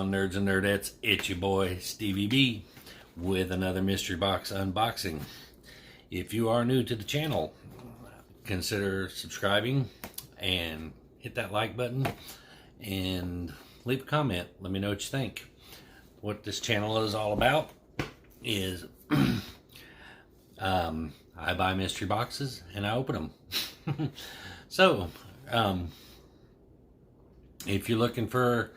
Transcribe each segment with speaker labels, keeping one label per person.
Speaker 1: on, nerds and nerdettes? It's your boy Stevie B with another mystery box unboxing. If you are new to the channel, consider subscribing and hit that like button and leave a comment. Let me know what you think. What this channel is all about is I buy mystery boxes and I open them. So if you're looking for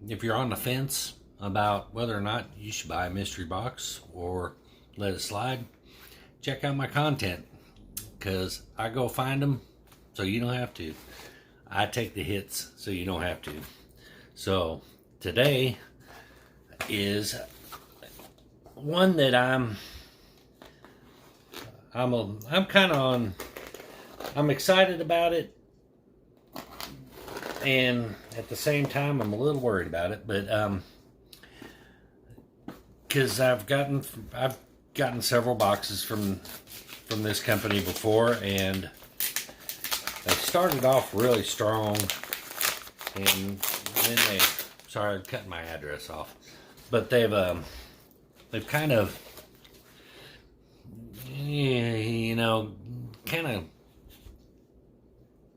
Speaker 1: if you're on the fence about whether or not you should buy a mystery box or let it slide, check out my content, because I go find them so you don't have to. I take the hits so you don't have to. So today is one that I'm excited about it, and at the same time I'm a little worried about it, but because I've gotten several boxes from this company before, and they started off really strong, and then sorry, I'm cutting my address off, but they've kind of, kind of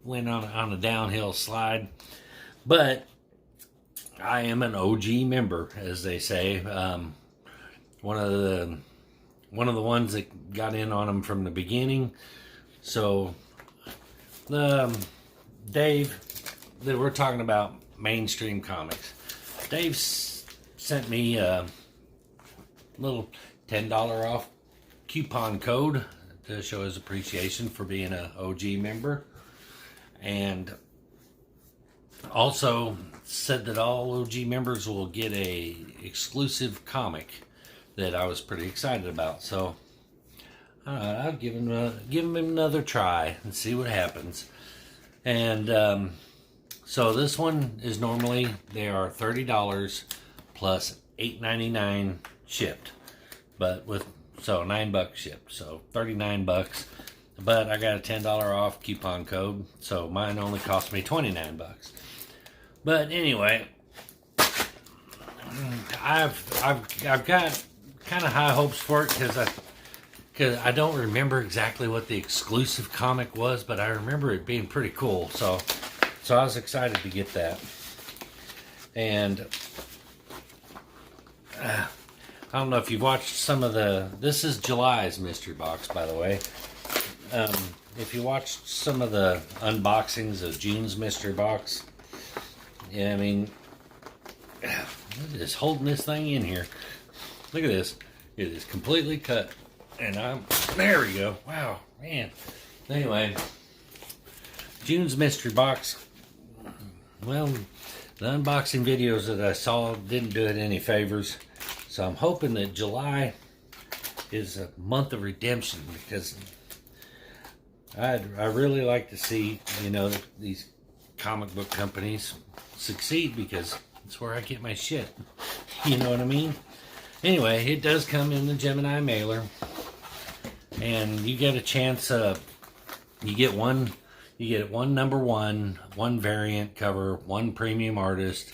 Speaker 1: went on a downhill slide. But I am an OG member, as they say. One of the ones that got in on them from the beginning. So Dave, that we're talking about mainstream comics. Dave sent me a little $10 off coupon code to show his appreciation for being an OG member, and also said that all OG members will get a exclusive comic that I was pretty excited about. So I'll give him another try and see what happens. And so this one is normally, they are $30 plus $8.99 shipped, but so $9 shipped, so $39. But I got a $10 off coupon code, so mine only cost me $29. But anyway, I've got kind of high hopes for it, because I don't remember exactly what the exclusive comic was, but I remember it being pretty cool. So I was excited to get that. And I don't know if you've watched some of this is July's mystery box, by the way. If you watched some of the unboxings of June's mystery box, yeah, I mean, just holding this thing in here. Look at this. It is completely cut. And there we go. Wow, man. Anyway, June's mystery box. Well, the unboxing videos that I saw didn't do it any favors. So I'm hoping that July is a month of redemption, because I really like to see, these comic book companies succeed, because it's where I get my shit. You know what I mean? Anyway, it does come in the Gemini mailer, and you get a chance. You get one number one variant cover, one premium artist,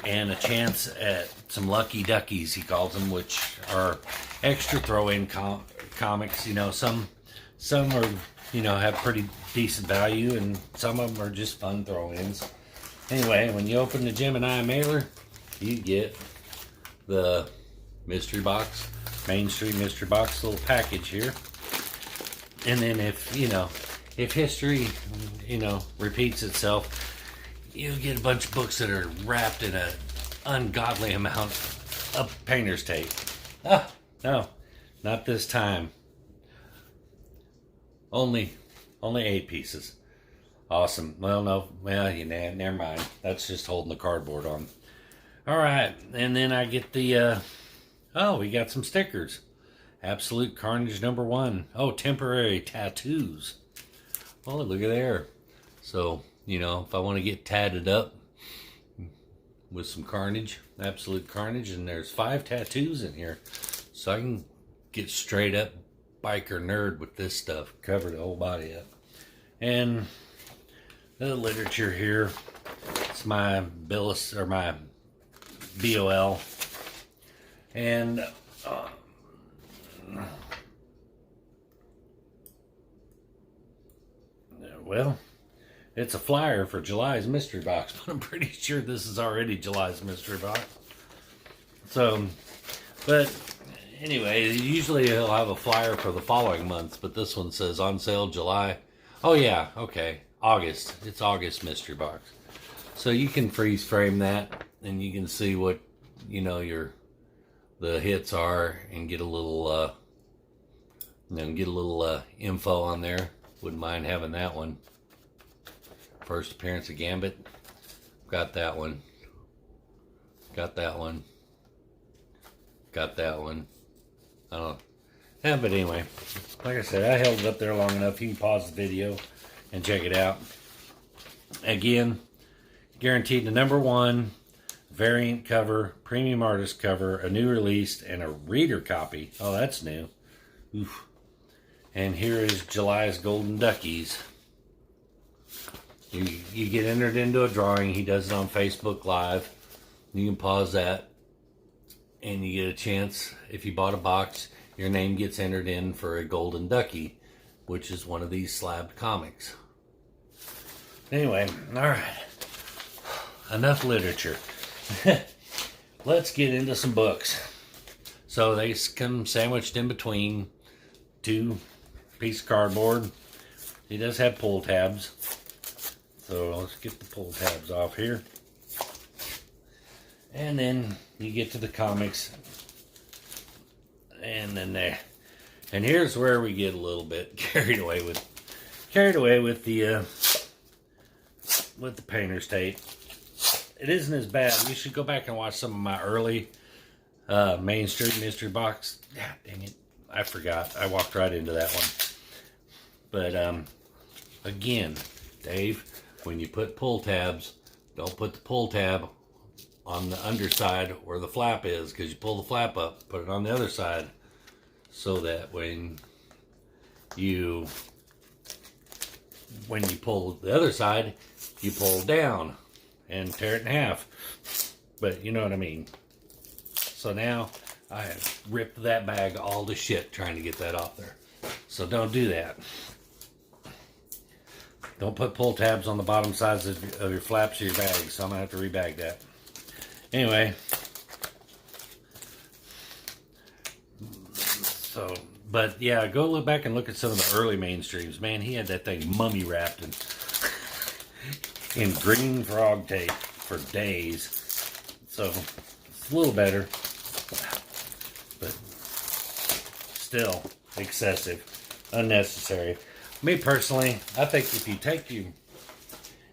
Speaker 1: and a chance at some lucky duckies, he calls them, which are extra throw-in comics. Some are, have pretty decent value, and some of them are just fun throw-ins. Anyway, when you open the Gemini mailer, you get the mystery box, mainstream mystery box little package here. And then if history, repeats itself, you get a bunch of books that are wrapped in an ungodly amount of painter's tape. Ah, no, not this time. Only 8 pieces. Awesome. Well, no, never mind. That's just holding the cardboard on. All right, and then I get the, we got some stickers. Absolute Carnage #1. Oh, temporary tattoos. Oh, look at there. So, if I want to get tatted up with some Carnage, Absolute Carnage, and there's 5 tattoos in here. So I can get straight up biker nerd with this stuff, cover the whole body up. And the literature here, That's my Billis, or my BOL. And well, it's a flyer for July's mystery box, but I'm pretty sure this is already July's mystery box. So, but anyway, usually he'll have a flyer for the following month, but this one says on sale July. Oh yeah, okay, August. It's August mystery box. So you can freeze frame that, and you can see what, you know, the hits are, and get a little info on there. Wouldn't mind having that one. First appearance of Gambit. Got that one. Got that one. Got that one. I don't know. Yeah, but anyway, like I said, I held it up there long enough. You can pause the video and check it out. Again, guaranteed the #1 variant cover, premium artist cover, a new release, and a reader copy. Oh, that's new. Oof. And here is July's Golden Duckies. You get entered into a drawing. He does it on Facebook Live. You can pause that, and you get a chance. If you bought a box, your name gets entered in for a Golden Ducky, which is one of these slabbed comics. Anyway, all right. Enough literature. Let's get into some books. So they come sandwiched in between two pieces of cardboard. He does have pull tabs. So let's get the pull tabs off here. And then you get to the comics. And then there. And here's where we get a little bit carried away with the painter's tape. It isn't as bad. You should go back and watch some of my early Main Street mystery box. Yeah, dang it. I forgot. I walked right into that one. But again, Dave, when you put pull tabs, don't put the pull tab on the underside where the flap is, because you pull the flap up, put it on the other side, so that when you pull the other side, you pull down and tear it in half. But you know what I mean. So now I have ripped that bag all to shit trying to get that off there. So don't do that. Don't put pull tabs on the bottom sides of your flaps of your bag, so I'm going to have to rebag that. Anyway. So, but yeah, go look back and look at some of the early mainstreams. Man, he had that thing mummy wrapped in green frog tape for days. So, it's a little better. But still excessive. Unnecessary. Me personally, I think if you take you,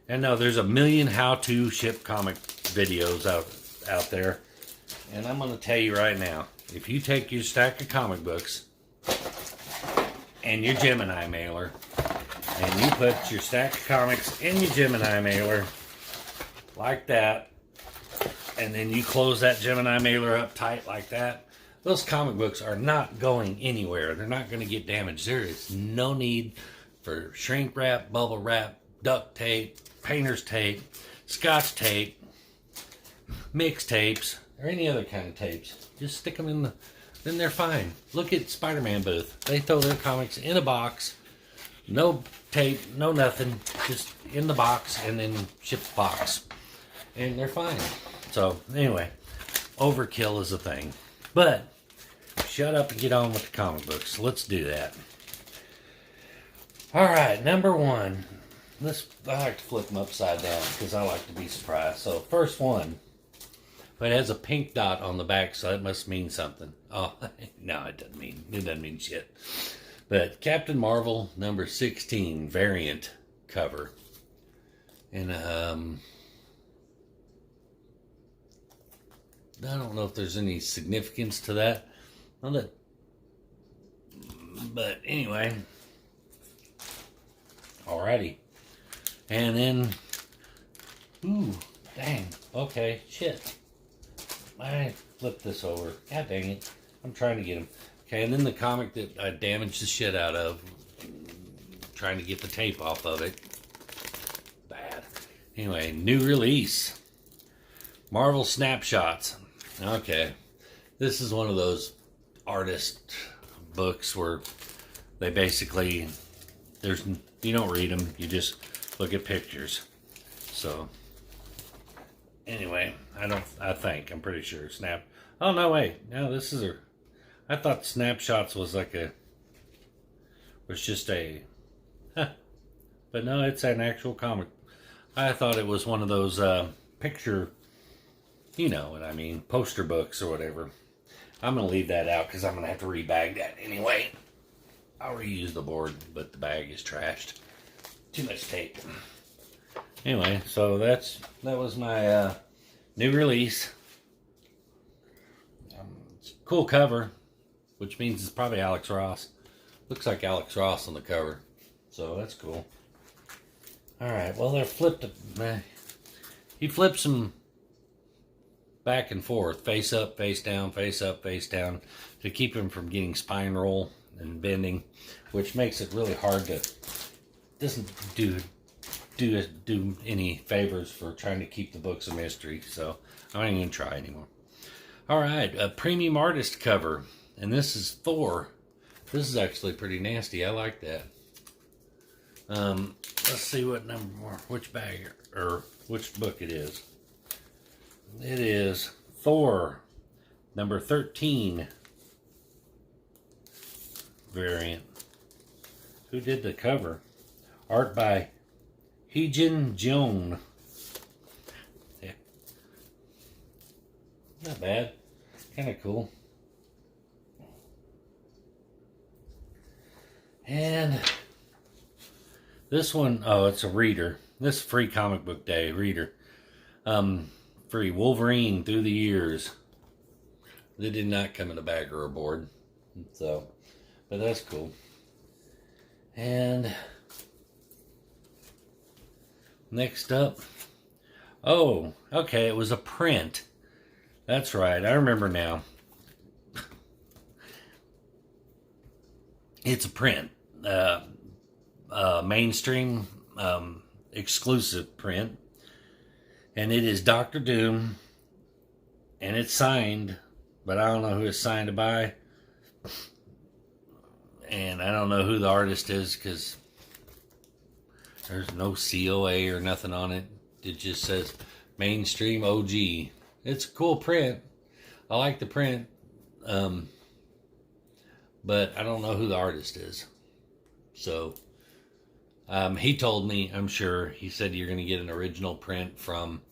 Speaker 1: and no, there's a million how-to ship comic videos out there, and I'm going to tell you right now, if you take your stack of comic books and your Gemini mailer, and you put your stack of comics in your Gemini mailer like that, and then you close that Gemini mailer up tight like that, those comic books are not going anywhere. They're not going to get damaged. There is no need for shrink wrap, bubble wrap, duct tape, painter's tape, scotch tape, mix tapes, or any other kind of tapes. Just stick them in then they're fine. Look at Spider-Man booth. They throw their comics in a box, no tape, no nothing, just in the box, and then ship the box. And they're fine. So, anyway, overkill is a thing. But, shut up and get on with the comic books. Let's do that. Alright, #1. I like to flip them upside down because I like to be surprised. So, first one. But it has a pink dot on the back, so that must mean something. Oh, no, it doesn't mean shit. But Captain Marvel #16 variant cover. And, I don't know if there's any significance to that. But anyway. Alrighty. And then, ooh, dang. Okay, shit. I flipped this over. God dang it. I'm trying to get him. Okay, and then the comic that I damaged the shit out of. Trying to get the tape off of it. Bad. Anyway, new release. Marvel Snapshots. Okay. This is one of those artist books where they basically, you don't read them, you just look at pictures. So, anyway, I'm pretty sure oh no, wait, no, I thought Snapshots was just but no, it's an actual comic. I thought it was one of those picture, you know what I mean, poster books or whatever. I'm going to leave that out because I'm going to have to rebag that anyway. I'll reuse the board, but the bag is trashed. Too much tape. Anyway, so that was my new release. It's a cool cover, which means it's probably Alex Ross. Looks like Alex Ross on the cover, so that's cool. All right, well, he flips them back and forth, face up, face down, face up, face down, to keep him from getting spine roll and bending, which makes it really hard doesn't do any favors for trying to keep the books a mystery, so I ain't gonna try anymore. All right, a premium artist cover, and this is Thor. This is actually pretty nasty. I like that. Let's see which bag or which book it is. It is Thor, number 13 variant. Who did the cover? Art by Heejin Joan. Yeah. Not bad. Kind of cool. And this one, oh, it's a reader. This is Free Comic Book Day reader. Free Wolverine Through the Years. They did not come in a bag or a board. So, but that's cool. And next up, oh, okay, it was a print. That's right, I remember now. It's a print. Mainstream exclusive print. And it is Doctor Doom. And it's signed, but I don't know who it's signed by. And I don't know who the artist is because there's no COA or nothing on it. It just says Mainstream OG. It's a cool print. I like the print. But I don't know who the artist is. So, he told me, I'm sure, he said you're going to get an original print from,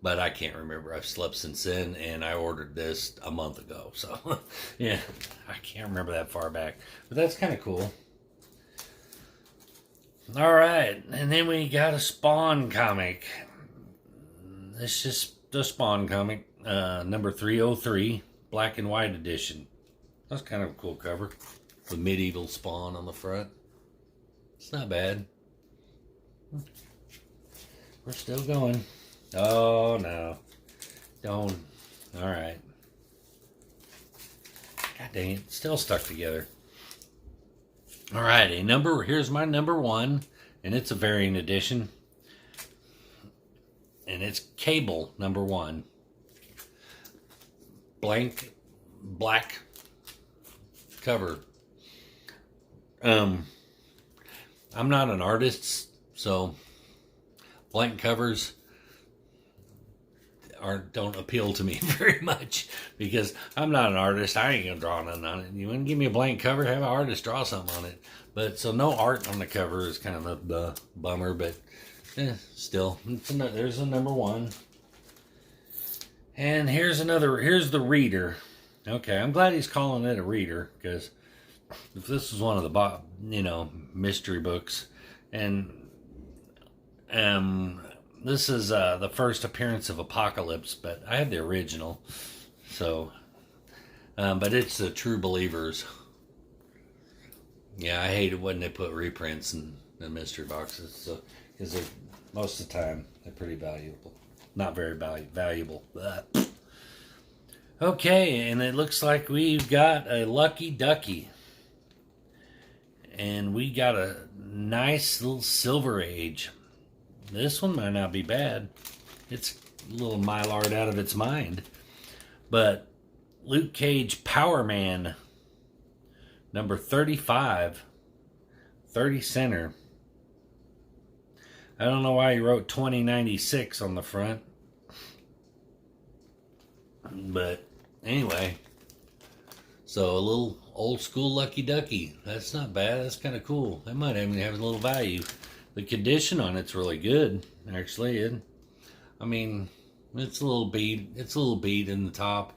Speaker 1: but I can't remember. I've slept since then, and I ordered this a month ago. So, yeah, I can't remember that far back. But that's kind of cool. All right, and then we got a Spawn comic. It's just the Spawn comic, number 303, black and white edition. That's kind of a cool cover. The medieval Spawn on the front. It's not bad. We're still going. Oh, no. Don't. All right. God dang it. Still stuck together. All right. Here's my number one. And it's a variant edition. And it's Cable number 1. Black cover. I'm not an artist, so blank covers don't appeal to me very much because I'm not an artist. I ain't gonna draw nothing on it. You want to give me a blank cover, have an artist draw something on it. But so no art on the cover is kind of a bummer, but still, there's a number 1. And here's the reader. Okay, I'm glad he's calling it a reader, because if this was one of the mystery books, and this is the first appearance of Apocalypse, but I have the original, so but it's the True Believers. Yeah, I hate it when they put reprints in the mystery boxes, so because most of the time they're pretty valuable, not very valuable. Okay, and it looks like we've got a Lucky Ducky. And we got a nice little Silver Age. this one might not be bad. It's a little Mylard out of its mind. But Luke Cage Power Man, number 35, 30 center. I don't know why he wrote 2096 on the front. But anyway, so a little old school Lucky Ducky. That's not bad. That's kind of cool. That might even have a little value. The condition on it's really good, actually. I mean, it's a little bead. It's a little bead in the top.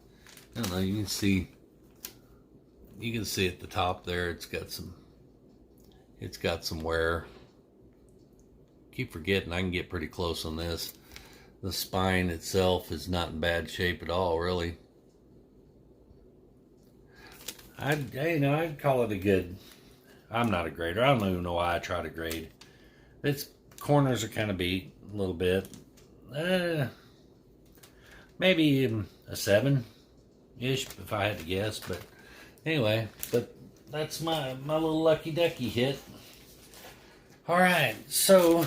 Speaker 1: I don't know. You can see. You can see at the top there. It's got some. It's got some wear. Keep forgetting I can get pretty close on this. The spine itself is not in bad shape at all, really. I'd call it a good. I'm not a grader. I don't even know why I try to grade. Its corners are kind of beat a little bit. Maybe a 7-ish if I had to guess. But anyway, that's my little Lucky Ducky hit. All right, so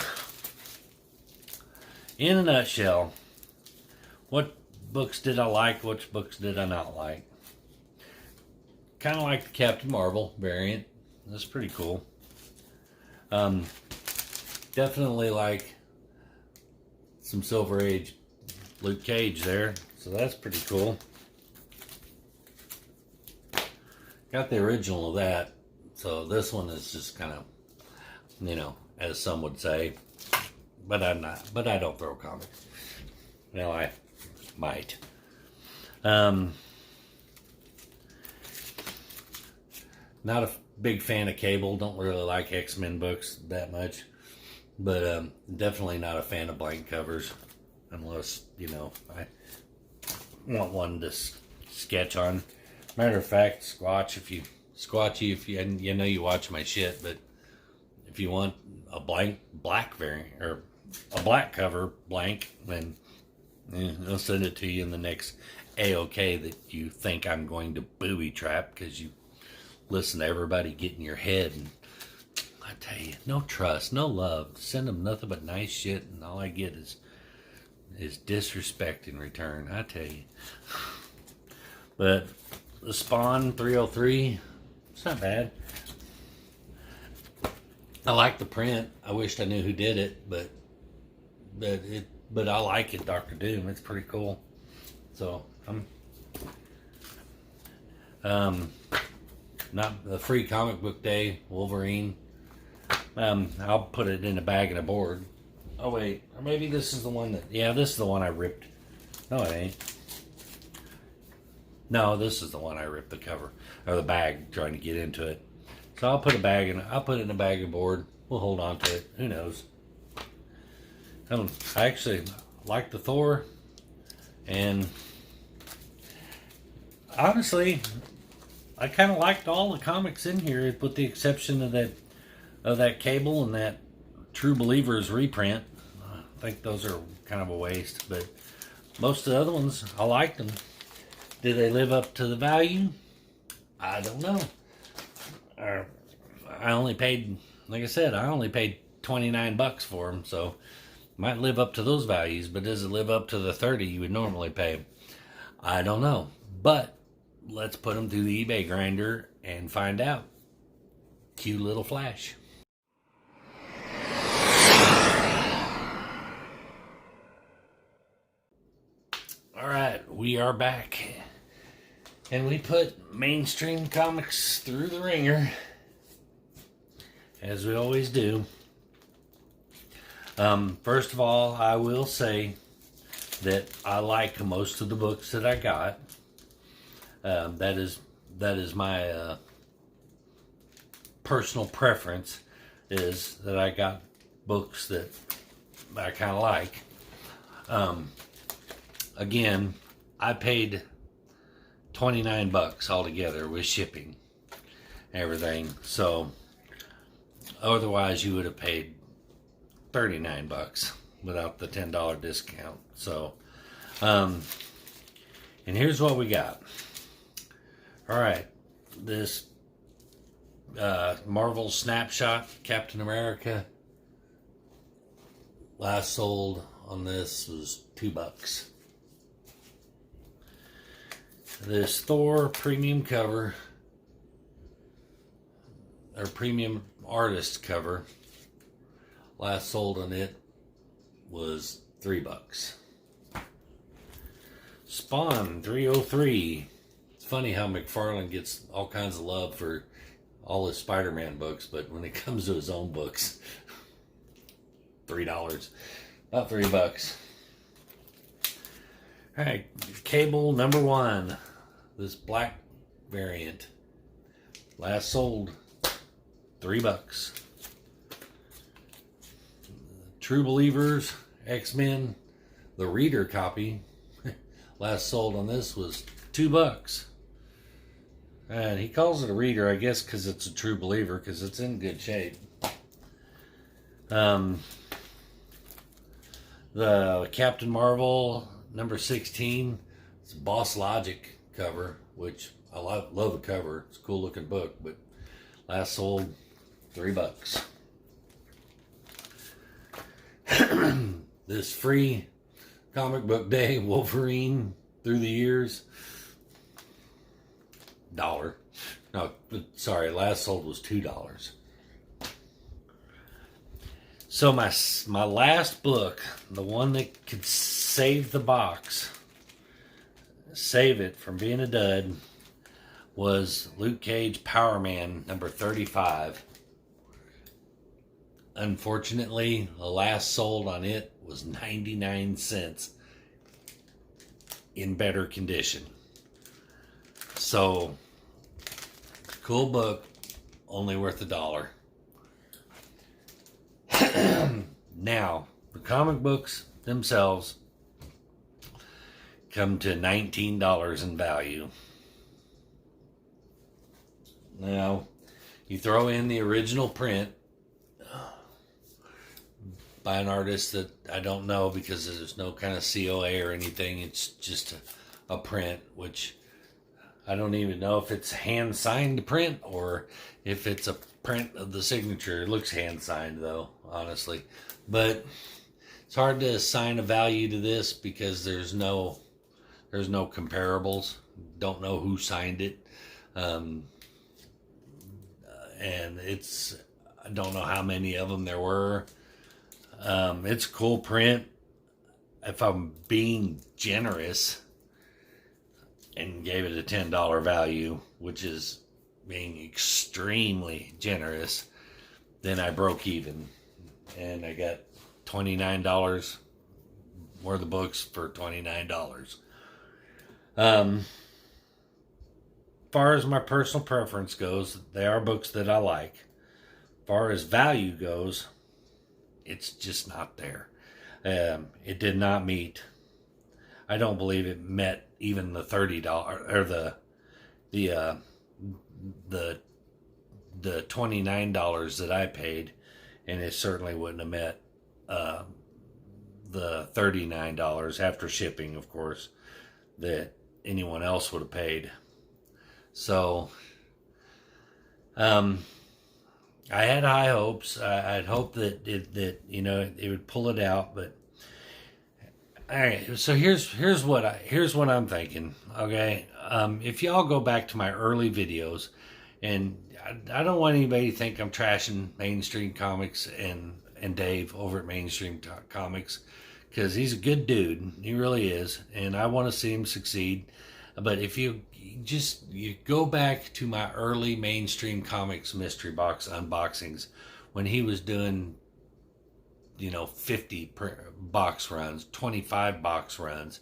Speaker 1: in a nutshell, what books did I like? Which books did I not like? Kind of like the Captain Marvel variant. That's pretty cool. Definitely like some Silver Age Luke Cage there. So that's pretty cool. Got the original of that. So this one is just kind of, you know, as some would say. But I'm not. But I don't throw comics. Well, I might. Not a big fan of Cable. Don't really like X-Men books that much. But definitely not a fan of blank covers. Unless, you know, I want one to sketch on. Matter of fact, Squatchy, if you know you watch my shit, but if you want a black variant, or a black cover, blank, then I'll send it to you in the next A-OK that you think I'm going to booby trap because you listen to everybody get in your head. And I tell you, no trust, no love. Send them nothing but nice shit, and all I get is disrespect in return. I tell you. But the Spawn 303, it's not bad. I like the print. I wished I knew who did it, but I like it, Dr. Doom. It's pretty cool. So not the free comic book day Wolverine. I'll put it in a bag and a board. Oh wait, or maybe this is the one that. Yeah, this is the one I ripped. No, it ain't. No, this is the one I ripped the cover or the bag trying to get into it. So I'll put it in a bag and board. We'll hold on to it. Who knows? I actually like the Thor, and honestly, I kind of liked all the comics in here, with the exception of that Cable and that True Believers reprint. I think those are kind of a waste, but most of the other ones, I liked them. Did they live up to the value? I don't know. I only paid, like I said, I only paid $29 for them, so might live up to those values, but does it live up to the 30 you would normally pay? I don't know, but let's put them through the eBay grinder and find out. Cue little flash. All right, we are back. And we put mainstream comics through the ringer, as we always do. First of all, I will say that I like most of the books that I got. That is my personal preference, is that I got books that I kind of like. Again, I paid $29 altogether with shipping and everything. So otherwise you would have paid $39 without the $10 discount. So and here's what we got. All right, this Marvel Snapshot Captain America Last sold on this was $2. This Thor premium cover, or premium artist cover, last sold on it was $3. Spawn 303. It's funny how McFarlane gets all kinds of love for all his Spider-Man books, but when it comes to his own books, $3. About $3. Alright, Cable number 1. This black variant. Last sold $3. True Believers, X-Men, the reader copy. Last sold on this was $2. And he calls it a reader, I guess, because it's a true believer, because it's in good shape. The Captain Marvel number 16, it's Boss Logic cover, which I love the cover. It's a cool looking book, but last sold $3. This free comic book day Wolverine through the years, $1. No, sorry, last sold was $2. So my last book, the one that could save the box, save it from being a dud, was Luke Cage Power Man number 35. Unfortunately, the last sold on it was 99 cents in better condition. So, cool book, only worth $1. Now, the comic books themselves come to $19 in value. Now, you throw in the original print by an artist that I don't know, because there's no kind of COA or anything. It's just a print, which I don't even know if it's hand signed print or if it's a print of the signature. It looks hand signed though, honestly. But it's hard to assign a value to this because there's no comparables. Don't know who signed it. And I don't know how many of them there were. It's a cool print. If I'm being generous and gave it a $10 value, which is being extremely generous, then I broke even. And I got $29 worth of books for $29. Far as my personal preference goes, they are books that I like. Far as value goes, it's just not there. It did not meet. I don't believe it met even the $30 or the $29 that I paid, and it certainly wouldn't have met the $39 after shipping, of course, that anyone else would have paid. So, I had high hopes. I'd hoped that it would pull it out, but all right. So here's what I'm thinking. Okay, if y'all go back to my early videos, and I don't want anybody to think I'm trashing Mainstream Comics and Dave over at Mainstream Comics, because he's a good dude. He really is, and I want to see him succeed. But if you go back to my early Mainstream Comics mystery box unboxings, when he was doing 50 box runs, 25 box runs,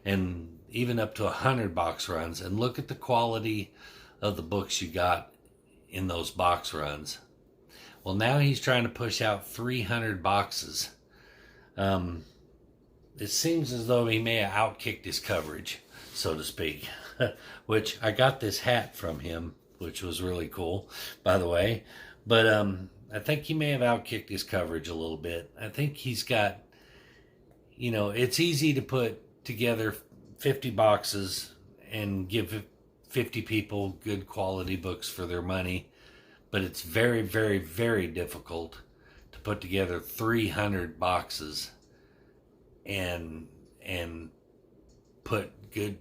Speaker 1: and even up to 100 box runs, and look at the quality of the books you got in those box runs. Well, now he's trying to push out 300 boxes. It seems as though he may have outkicked his coverage, so to speak. Which I got this hat from him, which was really cool, by the way. But I think he may have outkicked his coverage a little bit. I think he's got, it's easy to put together 50 boxes and give 50 people good quality books for their money. But it's very, very, very difficult to put together 300 boxes and put good,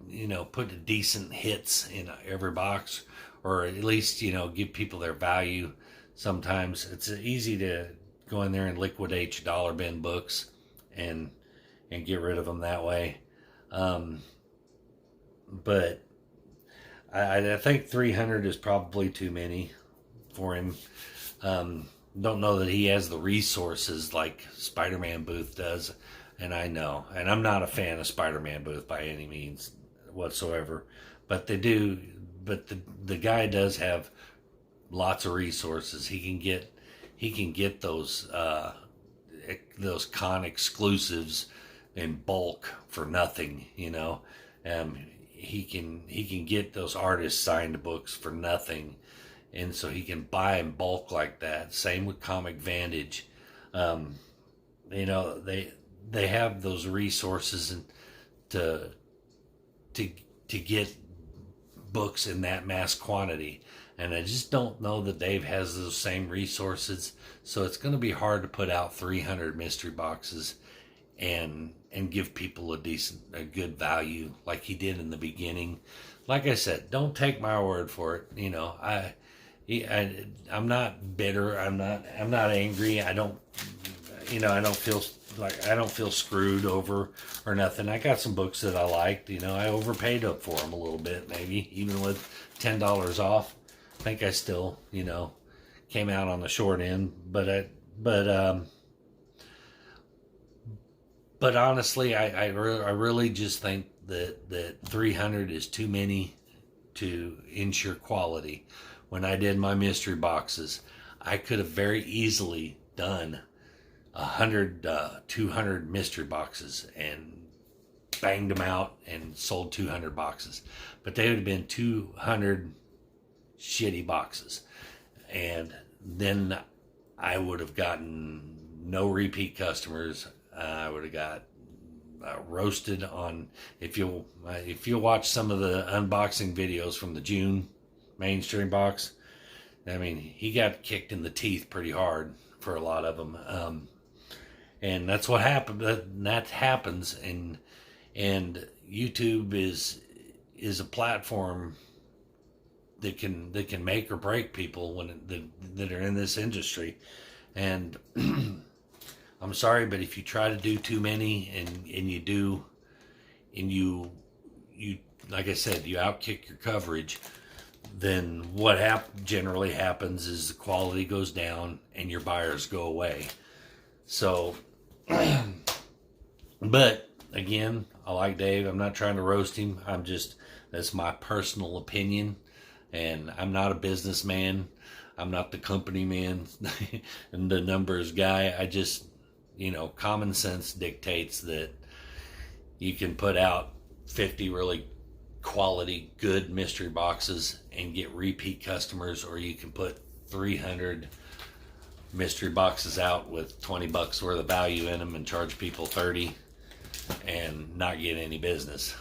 Speaker 1: put decent hits in every box, or at least, give people their value. Sometimes it's easy to go in there and liquidate your dollar bin books and get rid of them that way. But I think 300 is probably too many for him. Don't know that he has the resources like Spider-Man Booth does, and I know. And I'm not a fan of Spider-Man Booth by any means whatsoever, but they do. But the guy does have lots of resources. He can get those con exclusives in bulk for nothing. He can get those artists signed books for nothing, and so he can buy in bulk like that. Same with Comic Vantage. They have those resources and to get books in that mass quantity, and I just don't know that Dave has those same resources. So it's going to be hard to put out 300 mystery boxes and give people a good value like he did in the beginning. Like I said, don't take my word for it. I'm not bitter. I'm not angry. I don't feel screwed over or nothing. I got some books that I liked. I overpaid up for them a little bit, maybe even with $10 off. I think I still, came out on the short end, but honestly, I really just think that 300 is too many to ensure quality. When I did my mystery boxes, I could have very easily done 100, 200 mystery boxes and banged them out and sold 200 boxes. But they would have been 200 shitty boxes. And then I would have gotten no repeat customers. I would have got roasted on. If you'll watch some of the unboxing videos from the June mainstream box, I mean, he got kicked in the teeth pretty hard for a lot of them. And that's what happened. That happens, and YouTube is a platform that can make or break people that are in this industry. And I'm sorry, but if you try to do too many and you like I said, you outkick your coverage, then what generally happens is the quality goes down and your buyers go away. So, but again, I like Dave. I'm not trying to roast him. That's my personal opinion, and I'm not a businessman. I'm not the company man and the numbers guy. I just, common sense dictates that you can put out 50 really quality, good mystery boxes and get repeat customers, or you can put 300 mystery boxes out with $20 worth of value in them and charge people 30 and not get any business.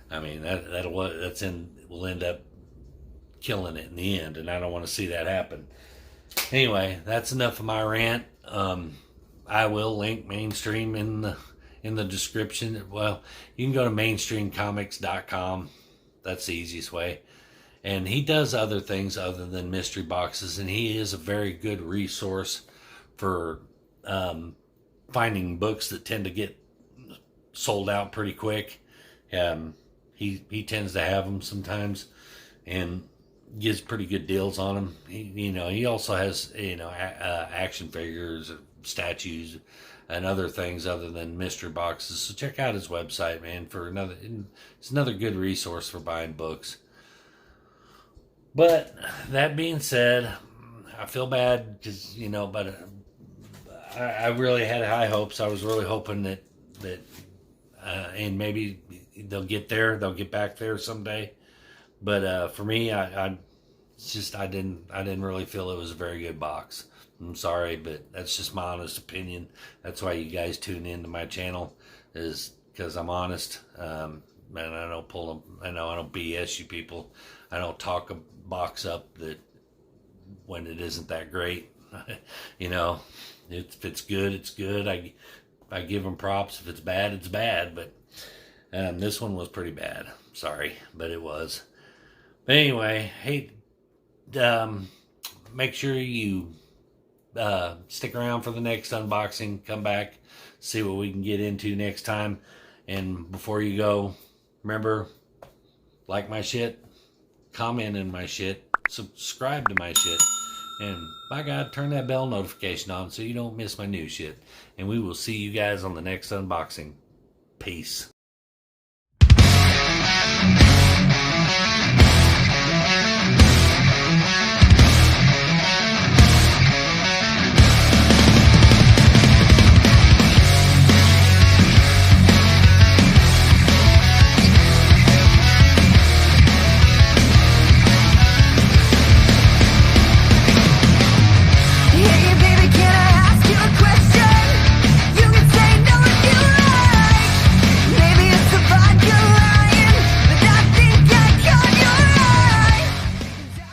Speaker 1: I mean, will end up killing it in the end, and I don't want to see that happen. Anyway, that's enough of my rant. I will link Mainstream in the description. Well, you can go to mainstreamcomics.com. That's the easiest way. And he does other things other than mystery boxes, and he is a very good resource for finding books that tend to get sold out pretty quick. He tends to have them sometimes and gives pretty good deals on them. He also has action figures, statues, and other things other than mystery boxes. So check out his website, man. It's another good resource for buying books. But that being said, I feel bad because but I really had high hopes. I was really hoping that and maybe they'll get there. They'll get back there someday. But for me, I didn't really feel it was a very good box. I'm sorry, but that's just my honest opinion. That's why you guys tune into my channel, is because I'm honest. And I don't pull them. I don't BS you people. I don't talk a box up that when it isn't that great. You know, if it's good, it's good. I give them props. If it's bad, it's bad. But this one was pretty bad. Sorry, but it was. But anyway, hey, make sure you stick around for the next unboxing. Come back, see what we can get into next time. And before you go, remember, like my shit, comment in my shit, subscribe to my shit, and by God, turn that bell notification on so you don't miss my new shit. And we will see you guys on the next unboxing. Peace.